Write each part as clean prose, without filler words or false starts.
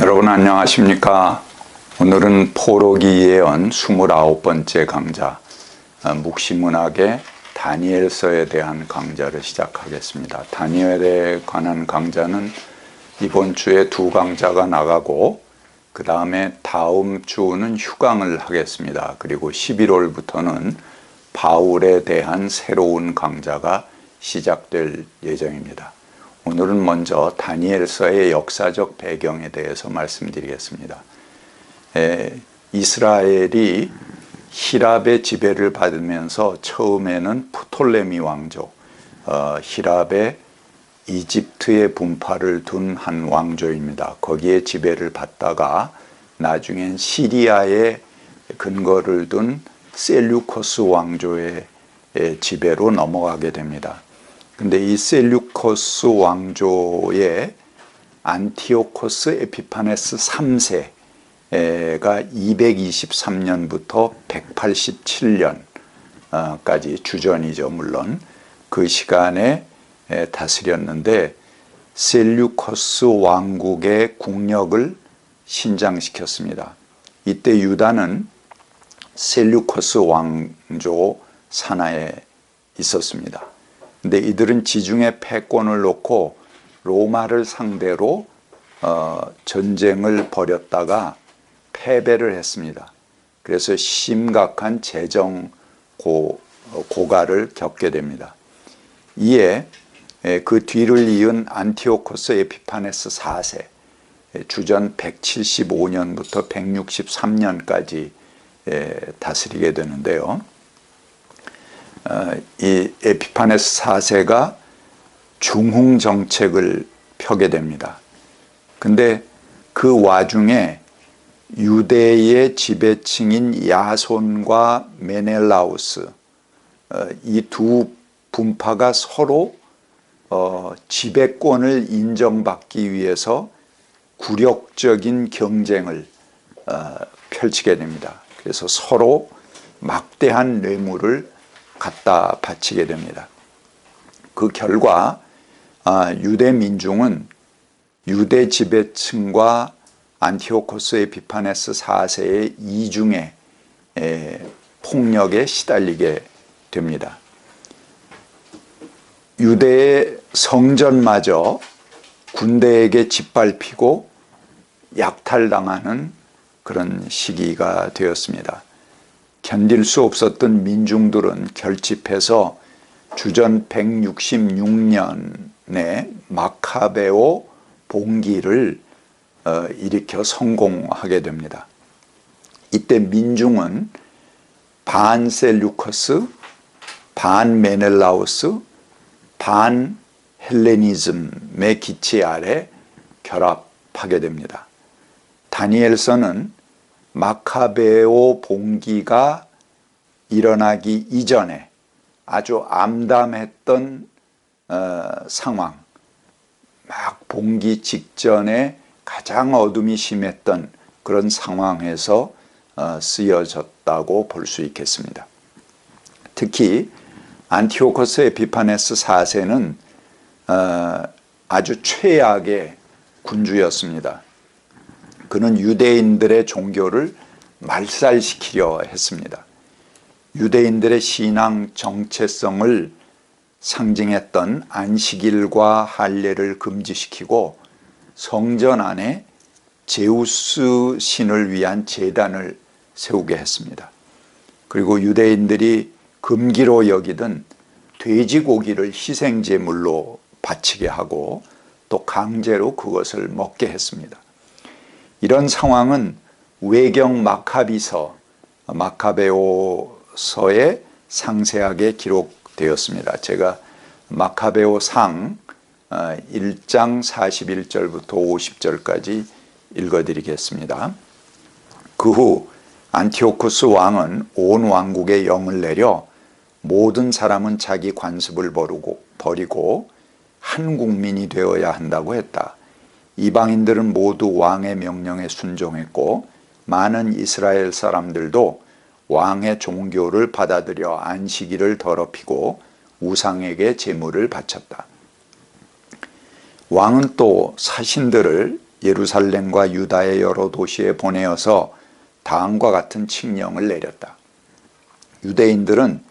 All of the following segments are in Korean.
여러분 안녕하십니까? 오늘은 포로기 예언 29번째 강좌, 묵시문학의 다니엘서에 대한 강좌를 시작하겠습니다. 다니엘에 관한 강좌는 이번 주에 2강좌가 나가고 그 다음에 다음 주는 휴강을 하겠습니다. 그리고 11월부터는 바울에 대한 새로운 강좌가 시작될 예정입니다. 오늘은 먼저 다니엘서의 역사적 배경에 대해서 말씀드리겠습니다. 이스라엘이 히랍의 지배를 받으면서 처음에는 프톨레미 왕조, 히랍의 이집트의 분파를 둔 한 왕조입니다. 거기에 지배를 받다가 나중엔 시리아의 근거를 둔 셀류커스 왕조의 지배로 넘어가게 됩니다. 근데 이 셀류커스 왕조의 안티오코스 에피파네스 3세가 223년부터 187년까지 주전이죠. 물론 그 시간에 다스렸는데 셀류커스 왕국의 국력을 신장시켰습니다. 이때 유다는 셀류커스 왕조 산하에 있었습니다. 근데 이들은 지중해 패권을 놓고 로마를 상대로 전쟁을 벌였다가 패배를 했습니다. 그래서 심각한 재정 고갈을 겪게 됩니다. 이에 그 뒤를 이은 안티오코스 에피파네스 4세, 주전 175년부터 163년까지 다스리게 되는데요. 이 에피파네스 4세가 중흥 정책을 펴게 됩니다. 근데 그 와중에 유대의 지배층인 야손과 메넬라우스, 이 두 분파가 서로 지배권을 인정받기 위해서 굴욕적인 경쟁을 펼치게 됩니다. 그래서 서로 막대한 뇌물을 갖다 바치게 됩니다. 그 결과 유대 민중은 유대 지배층과 안티오코스 에피파네스 4세의 이중의 폭력에 시달리게 됩니다. 유대의 성전마저 군대에게 짓밟히고 약탈당하는 그런 시기가 되었습니다. 견딜 수 없었던 민중들은 결집해서 주전 166년에 마카베오 봉기를 일으켜 성공하게 됩니다. 이때 민중은 반 셀류커스, 반 메넬라우스, 반 헬레니즘의 기치 아래 결합하게 됩니다. 다니엘서는 마카베오 봉기가 일어나기 이전에 아주 암담했던 상황, 막 봉기 직전에 가장 어둠이 심했던 그런 상황에서 쓰여졌다고 볼 수 있겠습니다. 특히 안티오코스 에피파네스 4세는 아주 최악의 군주였습니다. 그는 유대인들의 종교를 말살시키려 했습니다. 유대인들의 신앙 정체성을 상징했던 안식일과 할례를 금지시키고 성전 안에 제우스 신을 위한 제단을 세우게 했습니다. 그리고 유대인들이 금기로 여기던 돼지고기를 희생제물로 바치게 하고 또 강제로 그것을 먹게 했습니다. 이런 상황은 외경 마카베오서에 상세하게 기록되었습니다. 제가 마카베오상 1장 41절부터 50절까지 읽어드리겠습니다. 그 후 안티오코스 왕은 온 왕국에 영을 내려 모든 사람은 자기 관습을 버리고 한 국민이 되어야 한다고 했다. 이방인들은 모두 왕의 명령에 순종했고 많은 이스라엘 사람들도 왕의 종교를 받아들여 안식일을 더럽히고 우상에게 제물을 바쳤다. 왕은 또 사신들을 예루살렘과 유다의 여러 도시에 보내어서 다음과 같은 칙령을 내렸다. 유대인들은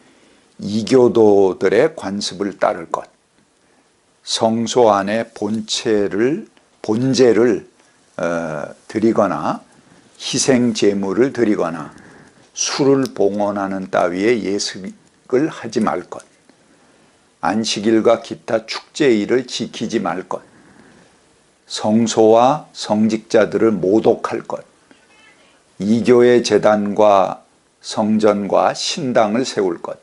이교도들의 관습을 따를 것, 성소 안에 본제를 드리거나 희생 제물을 드리거나 술을 봉헌하는 따위의 예식을 하지 말 것, 안식일과 기타 축제일을 지키지 말 것, 성소와 성직자들을 모독할 것, 이교의 제단과 성전과 신당을 세울 것,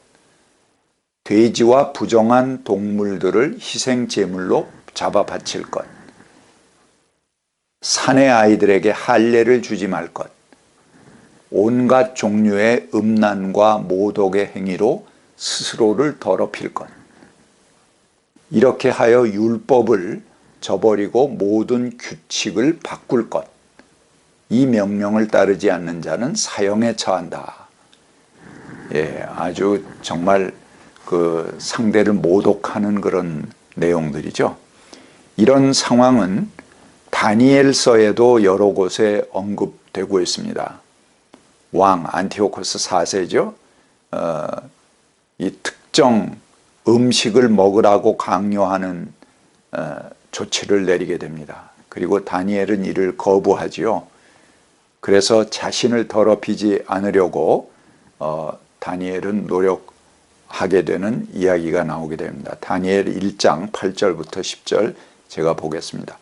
돼지와 부정한 동물들을 희생 제물로 잡아 바칠 것, 사내 아이들에게 할례를 주지 말 것, 온갖 종류의 음란과 모독의 행위로 스스로를 더럽힐 것, 이렇게 하여 율법을 저버리고 모든 규칙을 바꿀 것, 이 명령을 따르지 않는 자는 사형에 처한다. 아주 정말 그 상대를 모독하는 그런 내용들이죠. 이런 상황은 다니엘서에도 여러 곳에 언급되고 있습니다. 왕 안티오코스 4세죠. 이 특정 음식을 먹으라고 강요하는 조치를 내리게 됩니다. 그리고 다니엘은 이를 거부하지요. 그래서 자신을 더럽히지 않으려고 다니엘은 노력하게 되는 이야기가 나오게 됩니다. 다니엘 1장 8절부터 10절 제가 보겠습니다.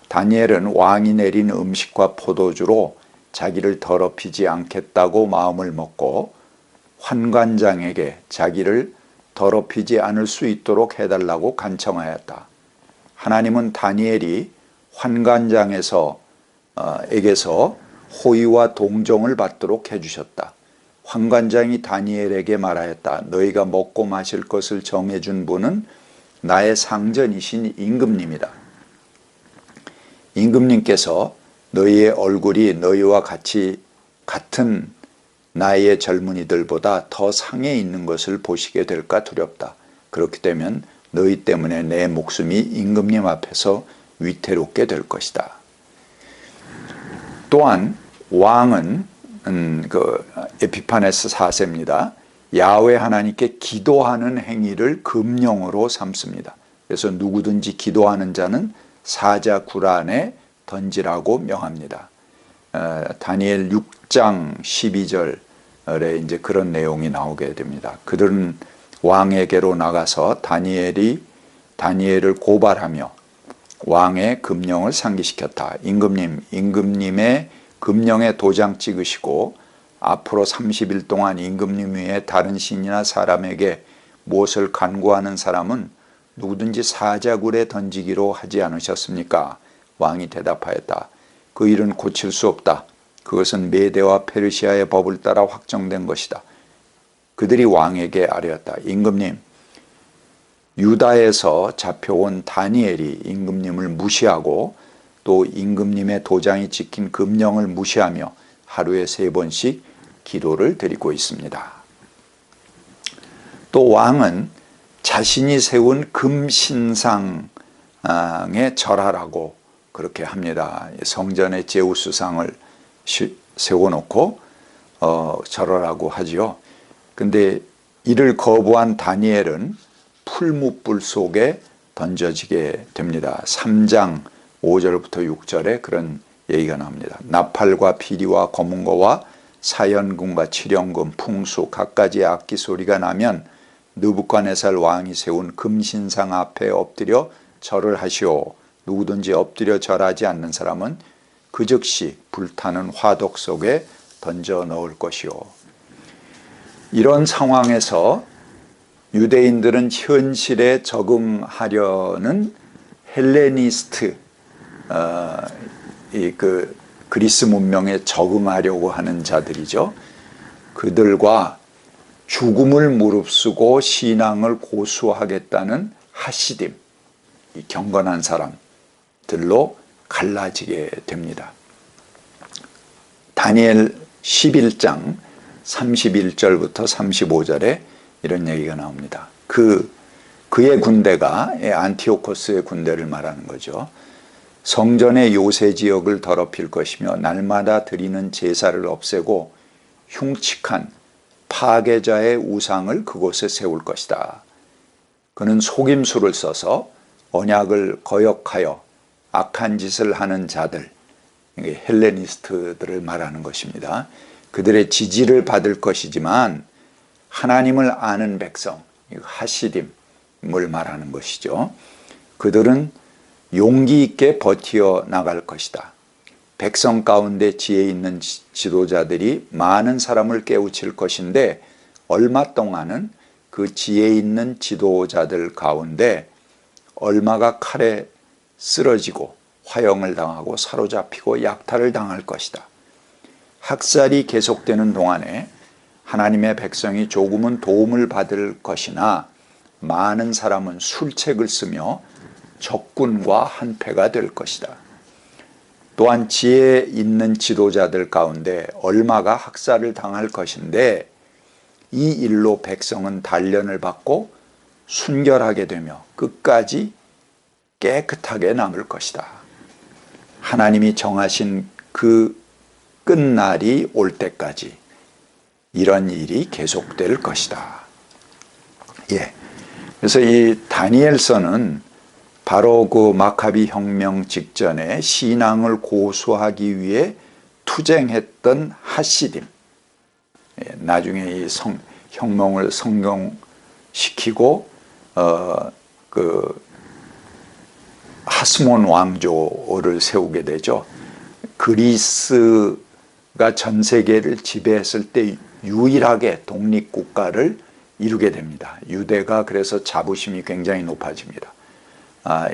다니엘은 왕이 내린 음식과 포도주로 자기를 더럽히지 않겠다고 마음을 먹고 환관장에게 자기를 더럽히지 않을 수 있도록 해달라고 간청하였다. 하나님은 다니엘이 환관장에게서 호의와 동정을 받도록 해주셨다. 환관장이 다니엘에게 말하였다. 너희가 먹고 마실 것을 정해준 분은 나의 상전이신 임금님이다. 임금님께서 너희의 얼굴이 너희와 같은 나이의 젊은이들보다 더 상해 있는 것을 보시게 될까 두렵다. 그렇게 되면 너희 때문에 내 목숨이 임금님 앞에서 위태롭게 될 것이다. 또한 왕은 에피파네스 4세입니다. 야훼 하나님께 기도하는 행위를 금령으로 삼습니다. 그래서 누구든지 기도하는 자는 사자 굴 안에 던지라고 명합니다. 다니엘 6장 12절에 이제 그런 내용이 나오게 됩니다. 그들은 왕에게로 나가서 다니엘을 고발하며 왕의 금령을 상기시켰다. 임금님의 금령에 도장 찍으시고 앞으로 30일 동안 임금님 외에 다른 신이나 사람에게 무엇을 간구하는 사람은 누구든지 사자굴에 던지기로 하지 않으셨습니까? 왕이 대답하였다. 그 일은 고칠 수 없다. 그것은 메대와 페르시아의 법을 따라 확정된 것이다. 그들이 왕에게 아뢰었다. 임금님, 유다에서 잡혀온 다니엘이 임금님을 무시하고 또 임금님의 도장이 찍힌 금령을 무시하며 하루에 3번씩 기도를 드리고 있습니다. 또 왕은 자신이 세운 금신상에 절하라고 그렇게 합니다. 성전에 제우스상을 세워놓고 절하라고 하지요. 근데 이를 거부한 다니엘은 풀무불 속에 던져지게 됩니다. 3장 5절부터 6절에 그런 얘기가 나옵니다. 나팔과 피리와 검은거와 사연금과 칠연금, 풍수, 갖가지 악기 소리가 나면 느부갓네살 왕이 세운 금신상 앞에 엎드려 절을 하시오. 누구든지 엎드려 절하지 않는 사람은 그 즉시 불타는 화독 속에 던져 넣을 것이오. 이런 상황에서 유대인들은 현실에 적응하려는 헬레니스트, 그리스 문명에 적응하려고 하는 자들이죠. 그들과 죽음을 무릅쓰고 신앙을 고수하겠다는 하시딤, 이 경건한 사람들로 갈라지게 됩니다. 다니엘 11장 31절부터 35절에 이런 얘기가 나옵니다. 그의 군대가 안티오코스의 군대를 말하는 거죠. 성전의 요새 지역을 더럽힐 것이며 날마다 드리는 제사를 없애고 흉측한 파괴자의 우상을 그곳에 세울 것이다. 그는 속임수를 써서 언약을 거역하여 악한 짓을 하는 자들, 헬레니스트들을 말하는 것입니다. 그들의 지지를 받을 것이지만 하나님을 아는 백성, 하시딤을 말하는 것이죠. 그들은 용기 있게 버티어 나갈 것이다. 백성 가운데 지혜 있는 지도자들이 많은 사람을 깨우칠 것인데 얼마 동안은 그 지혜 있는 지도자들 가운데 얼마가 칼에 쓰러지고 화형을 당하고 사로잡히고 약탈을 당할 것이다. 학살이 계속되는 동안에 하나님의 백성이 조금은 도움을 받을 것이나 많은 사람은 술책을 쓰며 적군과 한패가 될 것이다. 또한 지혜 있는 지도자들 가운데 얼마가 학살을 당할 것인데 이 일로 백성은 단련을 받고 순결하게 되며 끝까지 깨끗하게 남을 것이다. 하나님이 정하신 그 끝날이 올 때까지 이런 일이 계속될 것이다. 그래서 이 다니엘서는 바로 그 마카비 혁명 직전에 신앙을 고수하기 위해 투쟁했던 하시딤, 나중에 이 혁명을 성공시키고 그 하스몬 왕조를 세우게 되죠. 그리스가 전 세계를 지배했을 때 유일하게 독립국가를 이루게 됩니다. 유대가 그래서 자부심이 굉장히 높아집니다.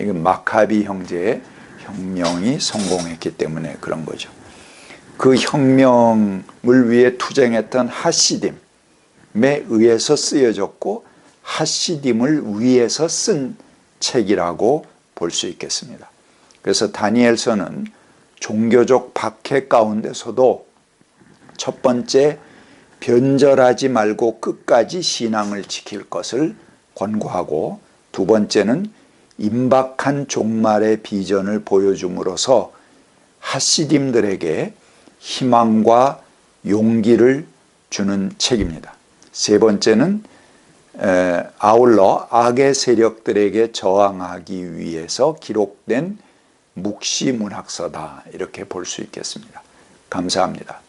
이건 마카비 형제의 혁명이 성공했기 때문에 그런 거죠. 그 혁명을 위해 투쟁했던 하시딤에 의해서 쓰여졌고 하시딤을 위해서 쓴 책이라고 볼 수 있겠습니다. 그래서 다니엘서는 종교적 박해 가운데서도 첫 번째 변절하지 말고 끝까지 신앙을 지킬 것을 권고하고 두 번째는 임박한 종말의 비전을 보여줌으로써 하시딤들에게 희망과 용기를 주는 책입니다. 세 번째는 아울러 악의 세력들에게 저항하기 위해서 기록된 묵시문학서다 이렇게 볼 수 있겠습니다. 감사합니다.